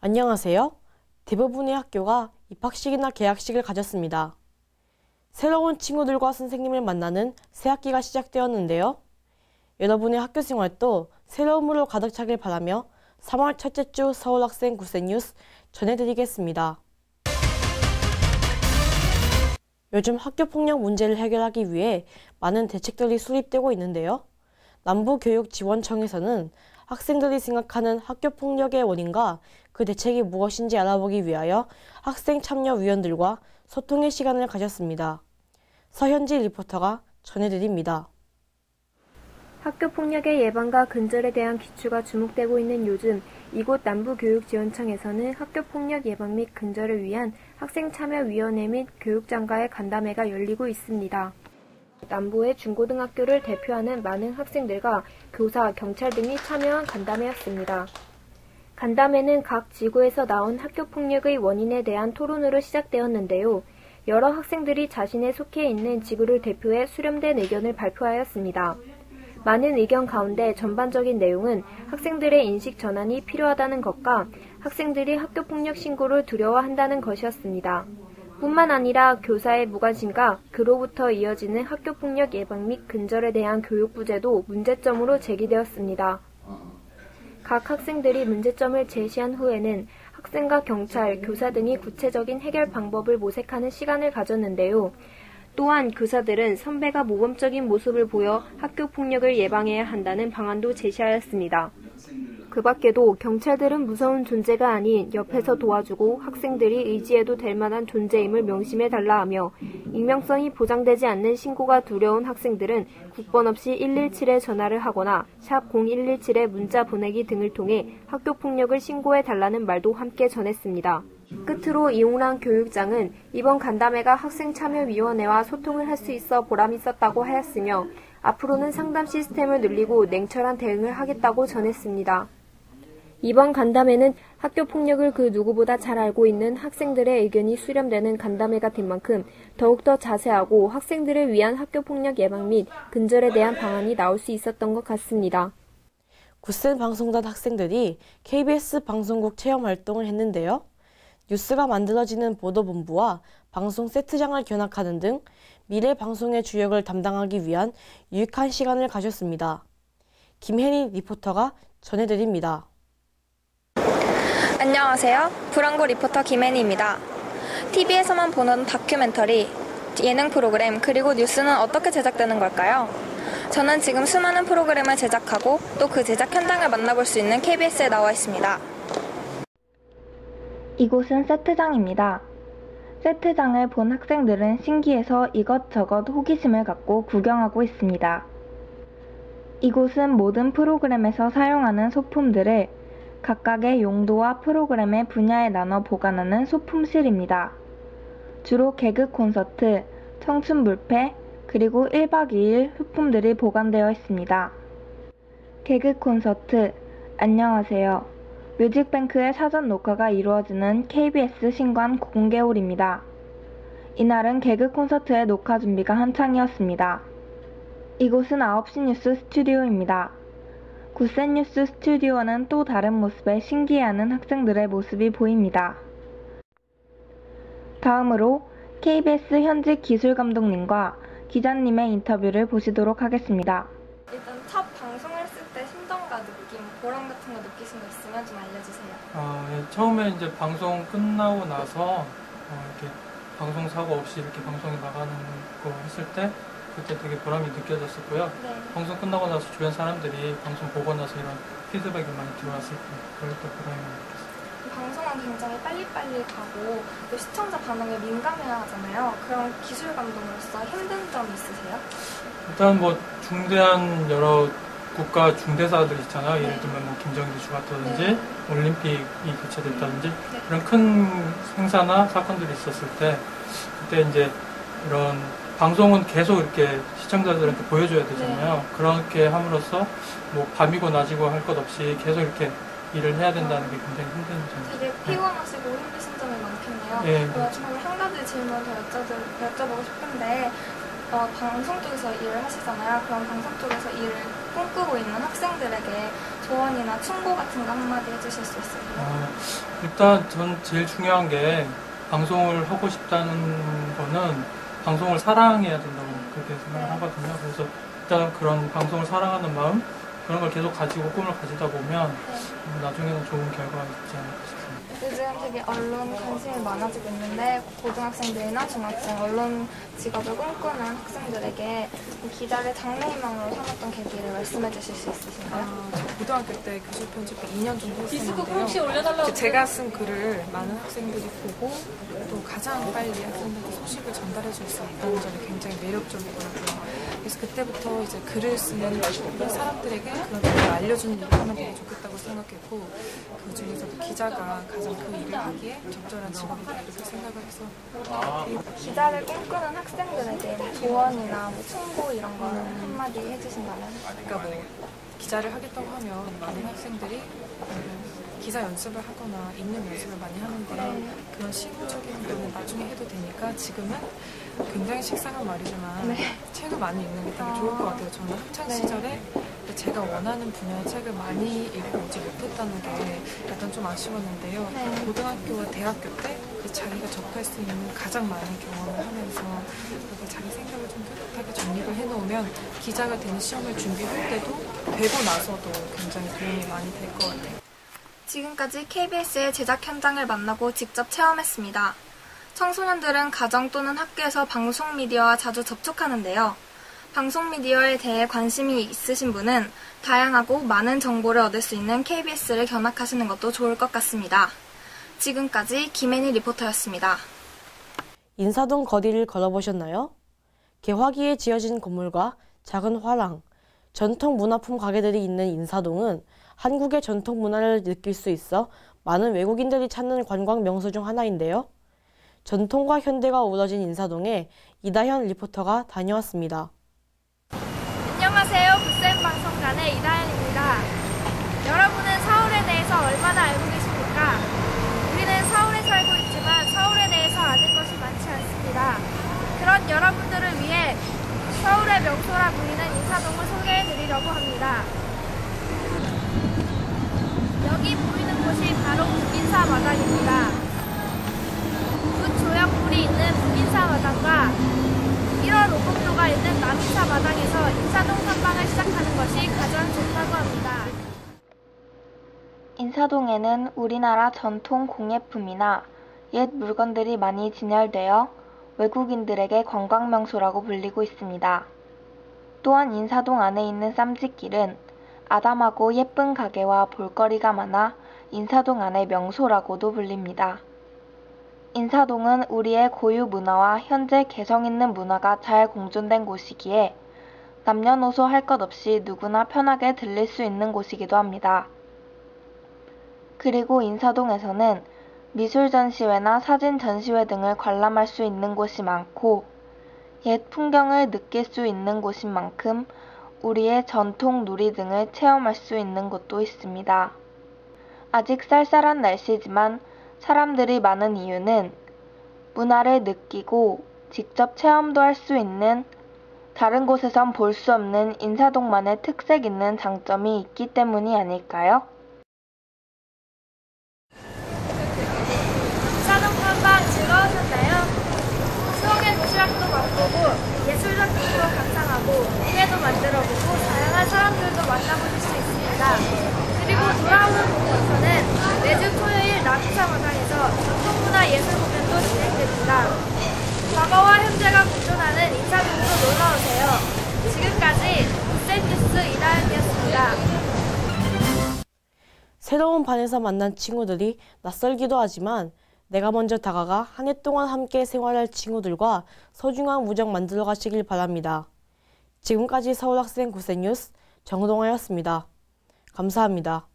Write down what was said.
안녕하세요. 대부분의 학교가 입학식이나 개학식을 가졌습니다. 새로운 친구들과 선생님을 만나는 새학기가 시작되었는데요. 여러분의 학교 생활도 새로움으로 가득 차길 바라며 3월 첫째 주 서울학생 굿센 뉴스 전해드리겠습니다. 요즘 학교폭력 문제를 해결하기 위해 많은 대책들이 수립되고 있는데요. 남부교육지원청에서는 학생들이 생각하는 학교폭력의 원인과 그 대책이 무엇인지 알아보기 위하여 학생 참여위원들과 소통의 시간을 가졌습니다. 서현지 리포터가 전해드립니다. 학교폭력의 예방과 근절에 대한 기초가 주목되고 있는 요즘 이곳 남부교육지원청에서는 학교폭력 예방 및 근절을 위한 학생참여위원회 및 교육장과의 간담회가 열리고 있습니다. 남부의 중고등학교를 대표하는 많은 학생들과 교사, 경찰 등이 참여한 간담회였습니다. 간담회는 각 지구에서 나온 학교폭력의 원인에 대한 토론으로 시작되었는데요. 여러 학생들이 자신의 속해 있는 지구를 대표해 수렴된 의견을 발표하였습니다. 많은 의견 가운데 전반적인 내용은 학생들의 인식 전환이 필요하다는 것과 학생들이 학교폭력 신고를 두려워한다는 것이었습니다. 뿐만 아니라 교사의 무관심과 그로부터 이어지는 학교폭력 예방 및 근절에 대한 교육 부재도 문제점으로 제기되었습니다. 각 학생들이 문제점을 제시한 후에는 학생과 경찰, 교사 등이 구체적인 해결 방법을 모색하는 시간을 가졌는데요. 또한 교사들은 선배가 모범적인 모습을 보여 학교폭력을 예방해야 한다는 방안도 제시하였습니다. 그 밖에도 경찰들은 무서운 존재가 아닌 옆에서 도와주고 학생들이 의지해도 될 만한 존재임을 명심해달라 하며 익명성이 보장되지 않는 신고가 두려운 학생들은 국번 없이 117에 전화를 하거나 샵 0117에 문자 보내기 등을 통해 학교폭력을 신고해달라는 말도 함께 전했습니다. 끝으로 이용란 교육장은 이번 간담회가 학생참여위원회와 소통을 할 수 있어 보람 있었다고 하였으며 앞으로는 상담 시스템을 늘리고 냉철한 대응을 하겠다고 전했습니다. 이번 간담회는 학교폭력을 그 누구보다 잘 알고 있는 학생들의 의견이 수렴되는 간담회가 된 만큼 더욱더 자세하고 학생들을 위한 학교폭력 예방 및 근절에 대한 방안이 나올 수 있었던 것 같습니다. 굿센 방송단 학생들이 KBS 방송국 체험 활동을 했는데요. 뉴스가 만들어지는 보도본부와 방송 세트장을 견학하는 등 미래 방송의 주역을 담당하기 위한 유익한 시간을 가졌습니다. 김혜리 리포터가 전해드립니다. 안녕하세요. 불안고 리포터 김혜니입니다. TV에서만 보는 다큐멘터리, 예능 프로그램, 그리고 뉴스는 어떻게 제작되는 걸까요? 저는 지금 수많은 프로그램을 제작하고 또 그 제작 현장을 만나볼 수 있는 KBS에 나와 있습니다. 이곳은 세트장입니다. 세트장을 본 학생들은 신기해서 이것저것 호기심을 갖고 구경하고 있습니다. 이곳은 모든 프로그램에서 사용하는 소품들을 각각의 용도와 프로그램의 분야에 나눠 보관하는 소품실입니다. 주로 개그 콘서트, 청춘 뷔페, 그리고 1박 2일 소품들이 보관되어 있습니다. 개그 콘서트, 안녕하세요. 뮤직뱅크의 사전 녹화가 이루어지는 KBS 신관 공개홀입니다. 이날은 개그 콘서트의 녹화 준비가 한창이었습니다. 이곳은 9시 뉴스 스튜디오입니다. 굿센 뉴스 스튜디오는 또 다른 모습에 신기해하는 학생들의 모습이 보입니다. 다음으로 KBS 현직 기술감독님과 기자님의 인터뷰를 보시도록 하겠습니다. 일단 첫 방송을 했을 때 심정과 느낌, 보람 같은 거 느끼신 거 있으면 좀 알려주세요. 예, 처음에 이제 방송 끝나고 나서 이렇게 방송 사고 없이 이렇게 방송에 나가는 거 했을 때 그때 되게 보람이 느껴졌었고요. 네. 방송 끝나고 나서 주변 사람들이 방송 보고 나서 이런 피드백이 많이 들어왔을 때 그럴 때 보람이 느꼈어요. 방송은 굉장히 빨리빨리 가고 또 시청자 반응에 민감해야 하잖아요. 그런 기술 감독으로서 힘든 점 있으세요? 일단 뭐 중대한 여러 국가 중대사들 있잖아요. 네. 예를 들면 뭐 김정일 이슈가라든지 네. 올림픽이 개최됐다든지 네. 그런 큰 행사나 사건들이 있었을 때 그때 이제 이런 방송은 계속 이렇게 시청자들한테 보여줘야 되잖아요. 네. 그렇게 함으로써 뭐 밤이고 낮이고 할 것 없이 계속 이렇게 일을 해야 된다는 게 굉장히 힘든 점이죠. 되게 피곤하시고 힘드신 점이 많겠네요. 예, 그래서 한 가지 질문 더 여쭤보고 싶은데 방송 쪽에서 일을 하시잖아요. 그럼 방송 쪽에서 일을 꿈꾸고 있는 학생들에게 조언이나 충고 같은 거 한마디 해주실 수 있을까요? 일단 전 제일 중요한 게 방송을 하고 싶다는 거는 방송을 사랑해야 된다고 그렇게 생각을 하거든요. 그래서 일단 그런 방송을 사랑하는 마음, 그런 걸 계속 가지고 꿈을 가지다 보면 나중에는 좋은 결과가 있지 않을까 싶습니다. 요즘 되게 언론 관심이 많아지고 있는데 고등학생들이나 중학생 언론 직업을 꿈꾸는 학생들에게 기자를 장래희망으로 삼았던 계기를 말씀해 주실 수 있으신가요? 저 고등학교 때 교실 편집을 2년 정도 했었는데요. 제가 쓴 글을 많은 학생들이 보고 또 가장 빨리 학생들에게 소식을 전달해 줄 수 있다는 점이 굉장히 매력적이더라고요. 그래서 그때부터 이제 글을 쓰는 사람들에게 그런 글을 알려주는 일을 하면 되게 좋겠다고 생각했고, 그 중에서도 기자가 가장 그 일을 하기에 적절한 직업이다 이렇게 생각을 해서. 기자를 꿈꾸는 학생들에게 조언이나 뭐 충고 이런 걸 한마디 해주신다면? 그러니까 뭐 기자를 하겠다고 하면 많은 학생들이 기사 연습을 하거나 읽는 연습을 많이 하는데 그런 실무적인 거는 나중에 해도 되니까 지금은 굉장히 식상한 말이지만 책을 많이 읽는 게 되게 좋을 것 같아요. 저는 학창 시절에 제가 원하는 분야의 책을 많이 읽고 오지 못했다는 게 약간 좀 아쉬웠는데요. 고등학교와 대학교 때 자기가 접할 수 있는 가장 많은 경험을 하면서 그렇게 자기 생각을 좀 뚜렷하게 정립을 해놓으면 기자가 되는 시험을 준비할 때도 되고 나서도 굉장히 도움이 많이 될 것 같아요. 지금까지 KBS의 제작 현장을 만나고 직접 체험했습니다. 청소년들은 가정 또는 학교에서 방송 미디어와 자주 접촉하는데요. 방송 미디어에 대해 관심이 있으신 분은 다양하고 많은 정보를 얻을 수 있는 KBS를 견학하시는 것도 좋을 것 같습니다. 지금까지 김혜니 리포터였습니다. 인사동 거리를 걸어보셨나요? 개화기에 지어진 건물과 작은 화廊, 전통 문화품 가게들이 있는 인사동은 한국의 전통 문화를 느낄 수 있어 많은 외국인들이 찾는 관광 명소 중 하나인데요. 전통과 현대가 어우러진 인사동에 이다현 리포터가 다녀왔습니다. 안녕하세요. 굿센 방송단의 이다현입니다. 여러분은 서울에 대해서 얼마나 알고 계십니까? 우리는 서울에 살고 있지만 서울에 대해서 아는 것이 많지 않습니다. 그런 여러분들을 위해 서울의 명소라 불리는 인사동을 소개해드리려고 합니다. 여기 보이는 곳이 바로 북인사 마당입니다. 굿조약불이 있는 북인사 마당과 1월 오곡도가 있는 남인사 마당에서 인사동 탐방을 시작하는 것이 가장 좋다고 합니다. 인사동에는 우리나라 전통 공예품이나 옛 물건들이 많이 진열되어 외국인들에게 관광명소라고 불리고 있습니다. 또한 인사동 안에 있는 쌈짓길은 아담하고 예쁜 가게와 볼거리가 많아 인사동 안의 명소라고도 불립니다. 인사동은 우리의 고유 문화와 현재 개성 있는 문화가 잘 공존된 곳이기에 남녀노소 할 것 없이 누구나 편하게 들릴 수 있는 곳이기도 합니다. 그리고 인사동에서는 미술 전시회나 사진 전시회 등을 관람할 수 있는 곳이 많고 옛 풍경을 느낄 수 있는 곳인 만큼 우리의 전통 놀이 등을 체험할 수 있는 곳도 있습니다. 아직 쌀쌀한 날씨지만 사람들이 많은 이유는 문화를 느끼고 직접 체험도 할 수 있는 다른 곳에선 볼 수 없는 인사동만의 특색 있는 장점이 있기 때문이 아닐까요? 인사동 탐방 즐거우셨나요? 수영의 도시락도 맛보고 예술적 기도 감상하고 무대도 만들어보고 다양한 사람들도 만나보실 수 있습니다. 그리고 돌아오는 공연에서는 매주 토요일 남인사 마당에서 전통문화 예술 공연도 진행됩니다. 과거와 현재가 공존하는 인사동으로 놀러오세요. 지금까지 굿센뉴스 이다현이었습니다. 새로운 반에서 만난 친구들이 낯설기도 하지만 내가 먼저 다가가 한 해 동안 함께 생활할 친구들과 소중한 우정 만들어 가시길 바랍니다. 지금까지 서울학생 굿센뉴스 정동아였습니다. 감사합니다.